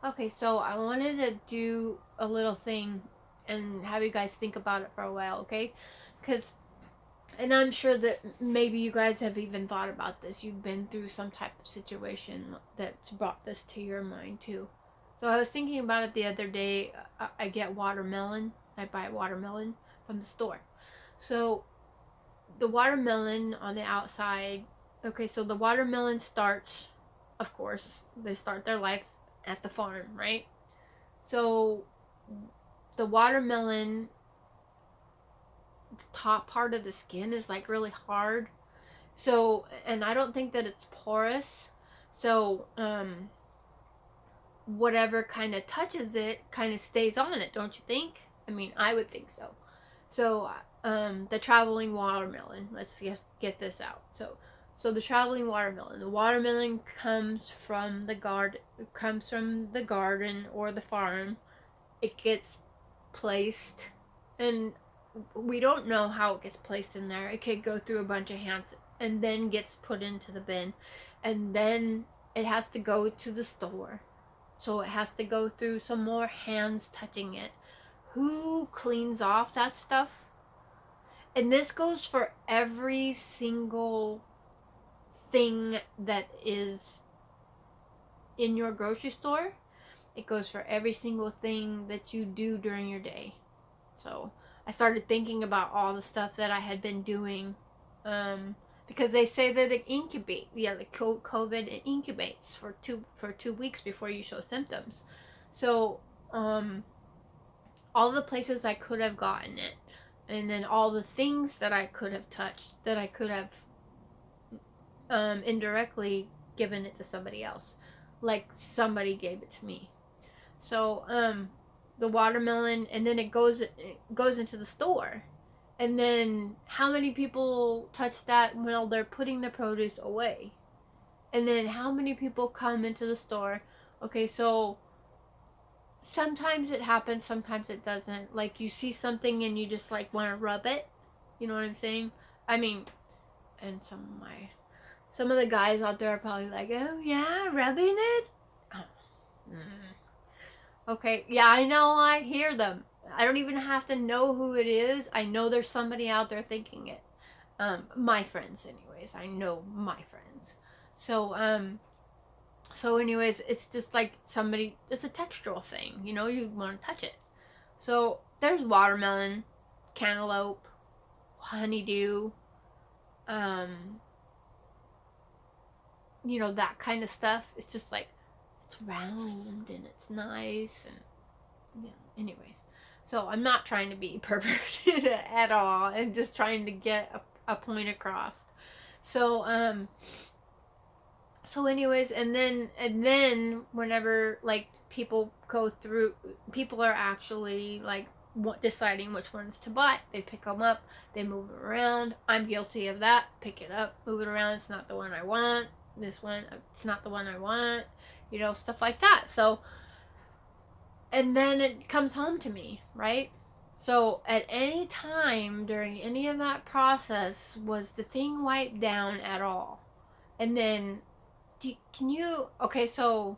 Okay, so I wanted to do a little thing and have you guys think about it for a while, okay? Because, and I'm sure that maybe you guys have even thought about this. You've been through some type of situation that's brought this to your mind too. So I was thinking about it the other day. I get watermelon. I buy watermelon from the store. So the watermelon on the outside, okay, so the watermelon starts, of course, they start their life at the farm, right? So the watermelon top part of the skin is like really hard. So, and I don't think that it's porous. So, whatever kind of touches it kind of stays on it, don't you think? I mean, I would think so. So, the traveling watermelon. Let's just get this out. So the traveling watermelon. The watermelon comes from the garden. Comes from the garden or the farm. It gets placed, and we don't know how it gets placed in there. It could go through a bunch of hands and then gets put into the bin, and then it has to go to the store. So it has to go through some more hands touching it. Who cleans off that stuff? And this goes for every single thing that is in your grocery store. It goes for every single thing that you do during your day. So I started thinking about all the stuff that I had been doing, because they say that it incubate, yeah, the COVID it incubates for 2 weeks before you show symptoms. So all the places I could have gotten it, and then all the things that I could have touched, that I could have indirectly given it to somebody else, like somebody gave it to me. So the watermelon, and then it goes into the store, and then how many people touch that while they're putting the produce away, and then how many people come into the store? Okay, so sometimes it happens, sometimes it doesn't. Like you see something and you just like want to rub it, you know what I'm saying? I mean, and some of the guys out there are probably like, oh yeah, rubbing it. Oh. Okay, yeah, I know, I hear them. I don't even have to know who it is. I know there's somebody out there thinking it. My friends, anyways. I know my friends. So, anyways, it's just like somebody, it's a textural thing, you want to touch it. So, there's watermelon, cantaloupe, honeydew, um, that kind of stuff. It's just like, it's round and it's nice and anyways. So I'm not trying to be perverted at all. I'm just trying to get a point across. So anyways, and then whenever like people are actually like deciding which ones to buy. They pick them up, they move them around. I'm guilty of that. Pick it up, move it around. It's not the one I want. This one, it's not the one I want. Stuff like that. So and then it comes home to me, right? So at any time during any of that process, was the thing wiped down at all? And then, can you? Okay, so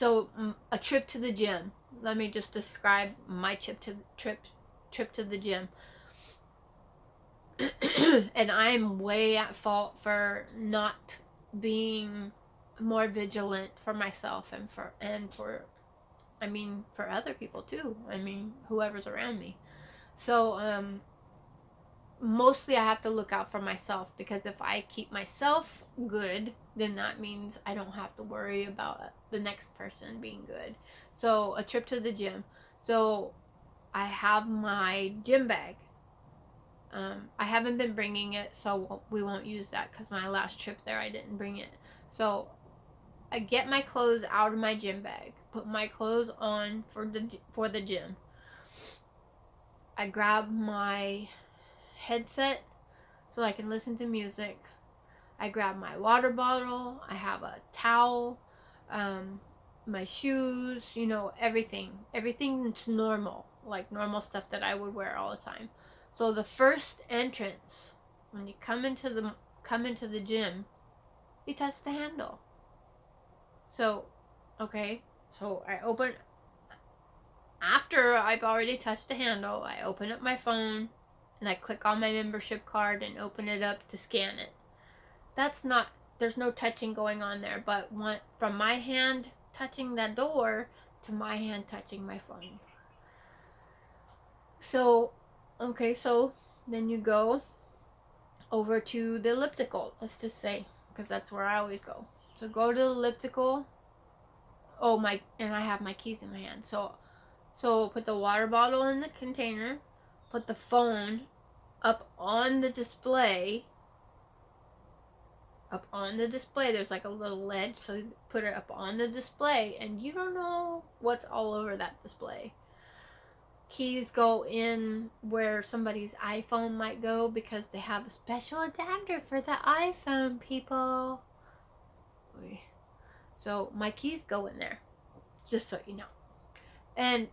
a trip to the gym. Let me just describe my trip to the gym. And I'm way at fault for not being more vigilant for myself and for I mean, for other people too. I mean, whoever's around me. So, mostly I have to look out for myself, because if I keep myself good, then that means I don't have to worry about the next person being good. So, a trip to the gym. So, I have my gym bag. I haven't been bringing it, so we won't use that because my last trip there I didn't bring it. So, I get my clothes out of my gym bag, put my clothes on for the gym. I grab my headset so I can listen to music. I grab my water bottle. I have a towel, my shoes, everything. Everything's normal, like normal stuff that I would wear all the time. So the first entrance, when you come into the gym, you touch the handle. So, okay. So after I've already touched the handle, I open up my phone and I click on my membership card and open it up to scan it. There's no touching going on there, but from my hand touching that door to my hand touching my phone. So, okay, so then you go over to the elliptical, let's just say, because that's where I always go. So go to the elliptical. And I have my keys in my hand. So put the water bottle in the container, put the phone up on the display. Up on the display, there's like a little ledge, so you put it up on the display, and you don't know what's all over that display. Keys go in where somebody's iPhone might go because they have a special adapter for the iPhone, people. So my keys go in there, just so you know. And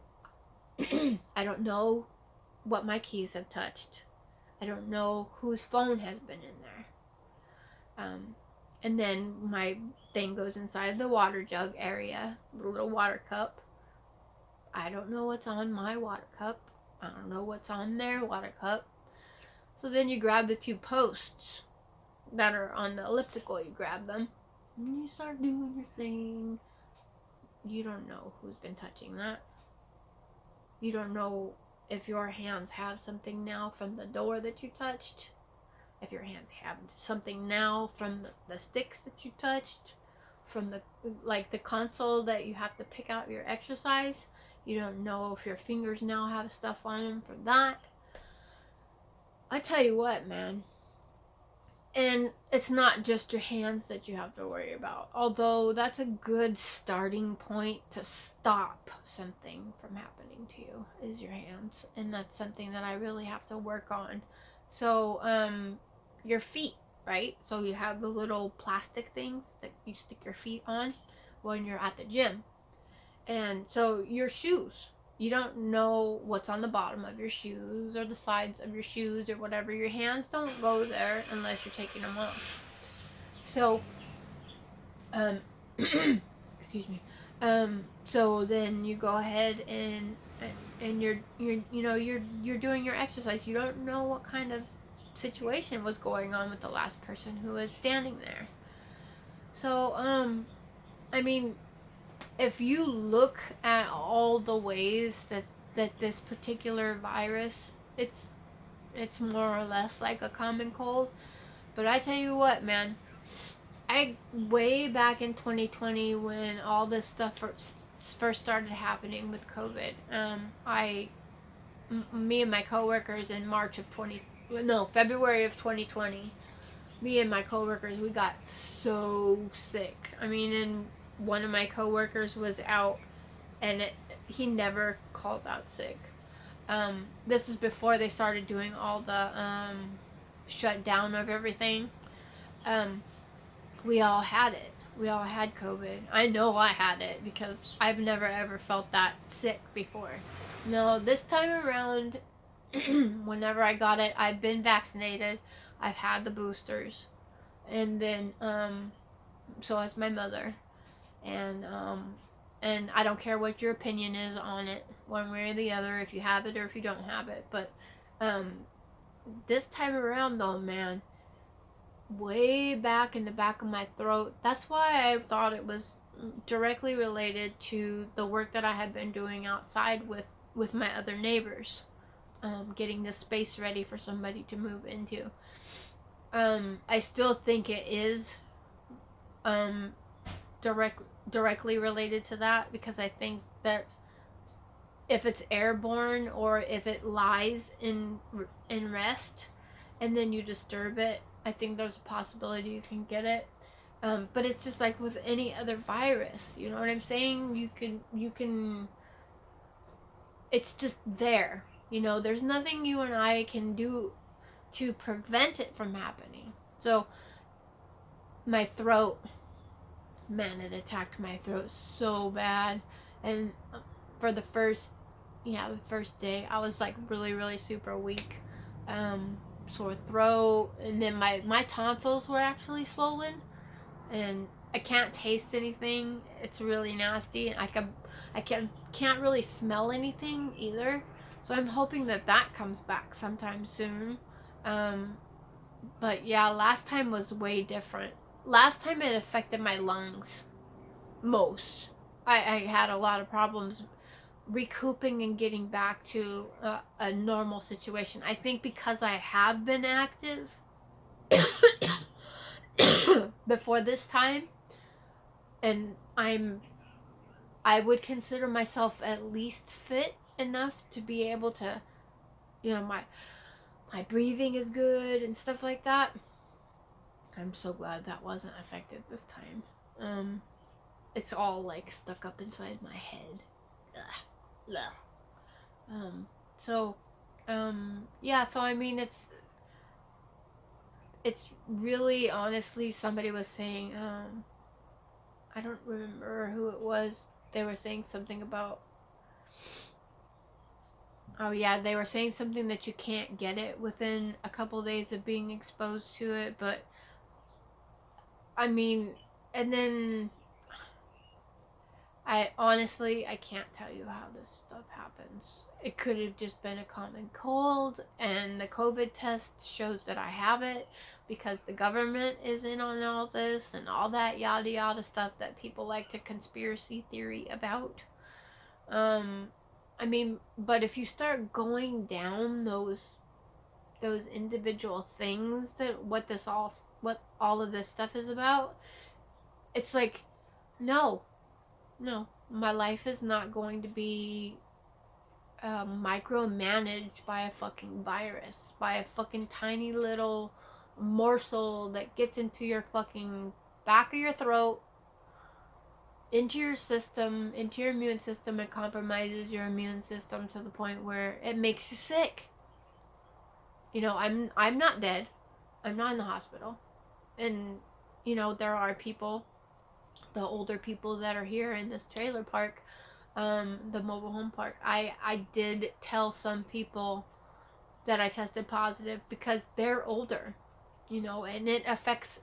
I don't know what my keys have touched. I don't know whose phone has been in there. And then my thing goes inside the water jug area, the little water cup. I don't know what's on my water cup. I don't know what's on their water cup. So then you grab the 2 posts that are on the elliptical. You grab them and you start doing your thing. You don't know who's been touching that. You don't know if your hands have something now from the door that you touched. If your hands have something now from the sticks that you touched, from the console that you have to pick out your exercise. You don't know if your fingers now have stuff on them from that. I tell you what, man. And it's not just your hands that you have to worry about. Although that's a good starting point to stop something from happening to you, is your hands. And that's something that I really have to work on. So, your feet, right? So you have the little plastic things that you stick your feet on when you're at the gym. And so your shoes, you don't know what's on the bottom of your shoes or the sides of your shoes or whatever. Your hands don't go there unless you're taking them off. So, excuse me. So then you go ahead and you're doing your exercise. You don't know what kind of situation was going on with the last person who was standing there. So, I mean, if you look at all the ways that this particular virus, it's more or less like a common cold. But I tell you what, man, way back in 2020 when all this stuff first started happening with COVID, me and my coworkers in February of 2020, me and my coworkers, we got so sick. I mean, and one of my coworkers was out, and he never calls out sick. This is before they started doing all the shutdown of everything. We all had it. We all had COVID. I know I had it because I've never ever felt that sick before. No, this time around, whenever I got it, I've been vaccinated. I've had the boosters. And then, so has my mother. And I don't care what your opinion is on it, one way or the other, if you have it or if you don't have it. But, this time around though, man, way back in the back of my throat, that's why I thought it was directly related to the work that I had been doing outside with my other neighbors, getting the space ready for somebody to move into. I still think it is directly related to that, because I think that if it's airborne or if it lies in rest and then you disturb it, I think there's a possibility you can get it. But it's just like with any other virus, you know what I'm saying? You can it's just there. You know, there's nothing you and I can do to prevent it from happening. So my throat, man, it attacked my throat so bad. And for the first day, I was like really super weak. Sore throat, and then my tonsils were actually swollen, and I can't taste anything. It's really nasty. I can't really smell anything either. So I'm hoping that that comes back sometime soon. Um, but yeah, last time was way different. Last time it affected my lungs most. I had a lot of problems recouping and getting back to a normal situation. I think because I have been active before this time, and I would consider myself at least fit enough to be able to, my breathing is good and stuff like that. I'm so glad that wasn't affected this time. It's all like stuck up inside my head. Ugh. Ugh. Um, so, yeah. So I mean, it's really honestly. Somebody was saying, I don't remember who it was. They were saying something about. Oh yeah, they were saying something that you can't get it within a couple days of being exposed to it, but I mean, and then I can't tell you how this stuff happens. It could have just been a common cold, and the COVID test shows that I have it because the government is in on all this and all that yada yada stuff that people like to conspiracy theory about. Um, I mean, but if you start going down those individual things that what all of this stuff is about, it's like, no, no, my life is not going to be micromanaged by a fucking virus, by a fucking tiny little morsel that gets into your fucking back of your throat, into your system, into your immune system, and compromises your immune system to the point where it makes you sick. I'm not dead. I'm not in the hospital. And there are people, the older people that are here in this trailer park, the mobile home park. I did tell some people that I tested positive because they're older, and it affects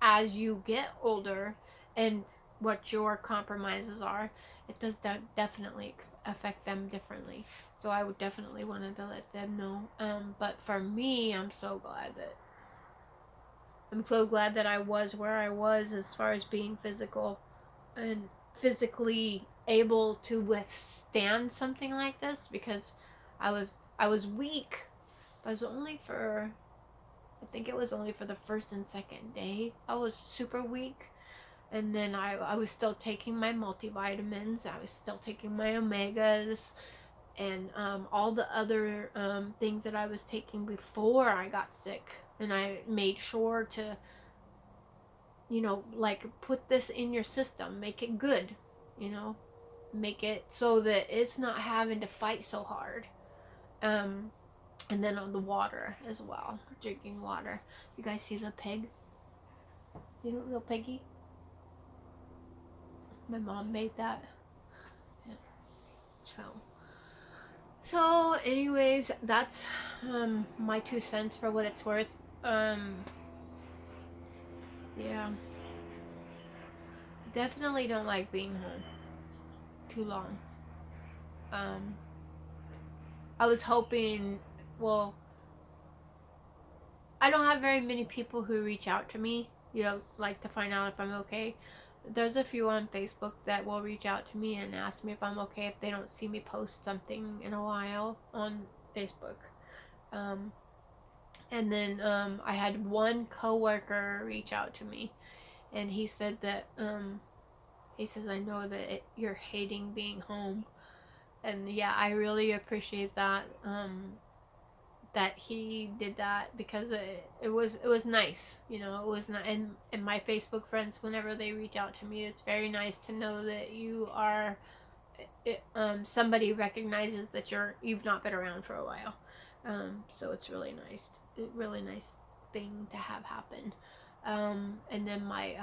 as you get older and what your compromises are. It does definitely affect them differently. So I would definitely wanted to let them know. But for me, I'm so glad that I was where I was as far as being physical and physically able to withstand something like this, because I was weak. But it was only for I think it was only for the first and second day. I was super weak. And then I was still taking my multivitamins. I was still taking my omegas and all the other things that I was taking before I got sick. And I made sure to, like put this in your system, make it good, you know, make it so that it's not having to fight so hard. Um, and then on the water as well, drinking water. You guys see the pig? See the little piggy? My mom made that. Yeah. So anyways, that's my 2 cents for what it's worth. Um, yeah, definitely don't like being home too long. Um, I was hoping, well, I don't have very many people who reach out to me, like to find out if I'm okay. There's a few on Facebook that will reach out to me and ask me if I'm okay if they don't see me post something in a while on Facebook. Um, and then I had one coworker reach out to me, and he said that he says, I know that you're hating being home, and yeah, I really appreciate that. That he did that, because it was nice, it was not. And my Facebook friends, whenever they reach out to me, it's very nice to know that you are somebody recognizes that you've not been around for a while. So it's really nice thing to have happen. And then my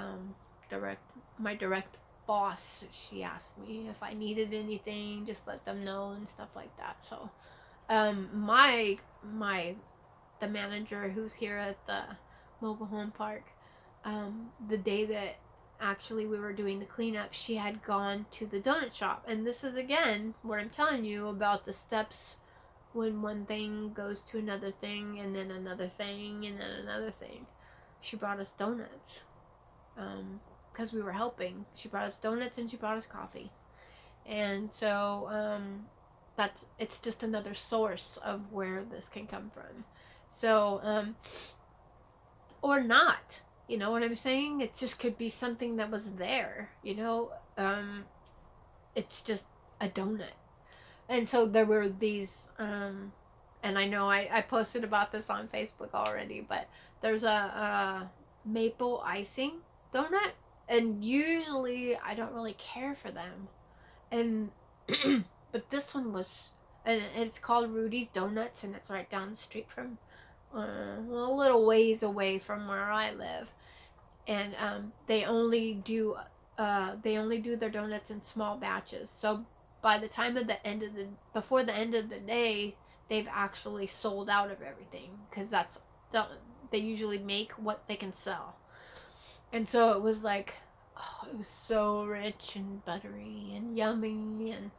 direct boss, she asked me if I needed anything, just let them know and stuff like that. So my the manager who's here at the mobile home park, the day that actually we were doing the cleanup, she had gone to the donut shop. And this is again what I'm telling you about the steps when one thing goes to another thing and then another thing and then another thing. She brought us donuts because we were helping. She brought us donuts and she brought us coffee. And so it's just another source of where this can come from. So or not, you know what I'm saying? It just could be something that was there, you know. It's just a donut. And so there were these and I know I posted about this on Facebook already, but there's a maple icing donut, and usually I don't really care for them. And but this one was, and it's called Rudy's Donuts, and it's right down the street from a little ways away from where I live. And they only do their donuts in small batches. So by the time of before the end of the day, they've actually sold out of everything, because they usually make what they can sell. And so it was like, oh, it was so rich and buttery and yummy. And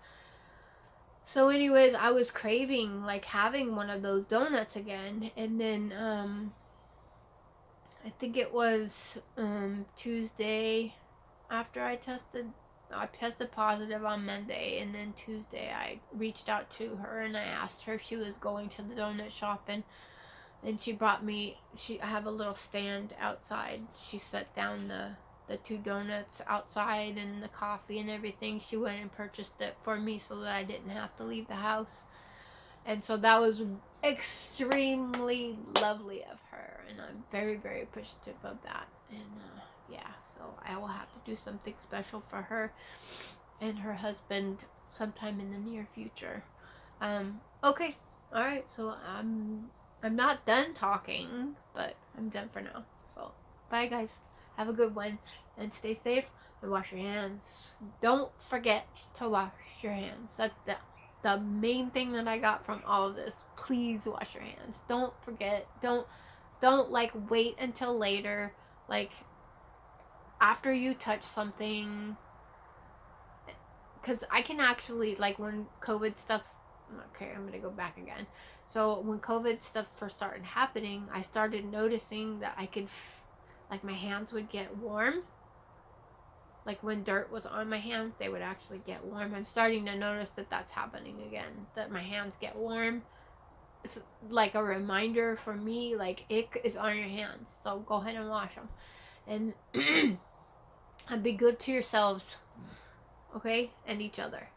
so anyways, I was craving like having one of those donuts again. And then I think it was Tuesday after I tested positive on Monday, and then Tuesday I reached out to her and I asked her if she was going to the donut shop, and she brought me, I have a little stand outside. She set down the 2 donuts outside and the coffee and everything. She went and purchased it for me so that I didn't have to leave the house. And so that was extremely lovely of her, and I'm very, very appreciative of that. And yeah, so I will have to do something special for her and her husband sometime in the near future. Okay, all right. So I'm not done talking, but I'm done for now. So bye, guys. Have a good one, and stay safe and wash your hands. Don't forget to wash your hands. That's the main thing that I got from all of this. Please wash your hands. Don't forget. Don't like wait until later. Like after you touch something, because I can actually, like when COVID stuff, okay, I'm gonna go back again. So when COVID stuff first started happening, I started noticing that I could like my hands would get warm. Like when dirt was on my hands, they would actually get warm. I'm starting to notice that that's happening again, that my hands get warm. It's like a reminder for me, like ick is on your hands, so go ahead and wash them. And be good to yourselves, okay, and each other.